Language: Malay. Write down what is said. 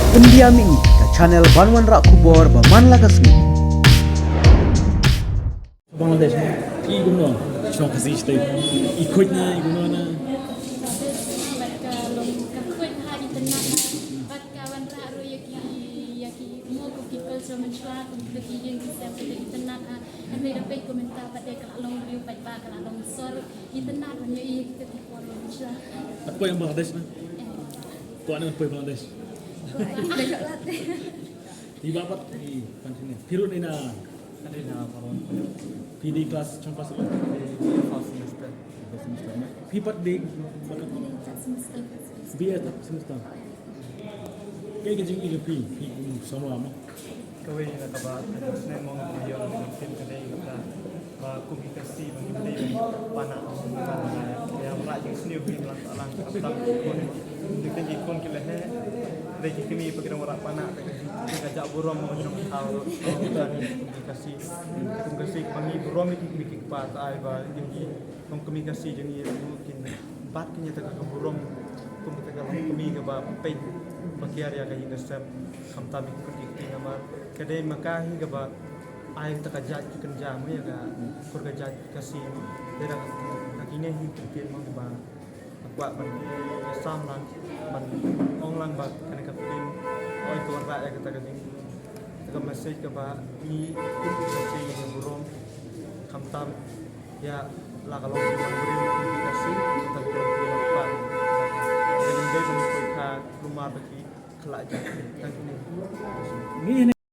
Pendiami ke channel Banwan Rak Kubor Baman Lagasmi. Bangladesh i gumno so kasi stay ikut na gumno na apa yang Bangladesh na tuan apa yang Bangladesh di babat di kantin pirut ni na Kanina karon PD class trong class first semester. pipat di BS semester kaya kajing IGP sama mo Kawin na kabat na mo ng video ng film kanay ka komunikasi ng pana kaya wala yung senior film lang kapag kon dikan ikon kilahe lagi kami pagkira wala pana kajak burom mo ng tao komunikasi kami burom ikik pat ay ba yung komunikasi yung mungkin pat kanya taga burom kami ka ba pay pakiarya kay nasab kamtabi ko dikti naman kadai makahi ka ba ay takajat kan jam ya ka kurgajat kasi dera nakine hikitin mo ba akwa man sam lang man ong lang ba kana ka pin oy ko ra ya kata kading ka message ka ba ni kasi yung burong kamtam ya la kalong komunikasi tentang pa dan dia menyebutkan rumah bagi kelak jadi.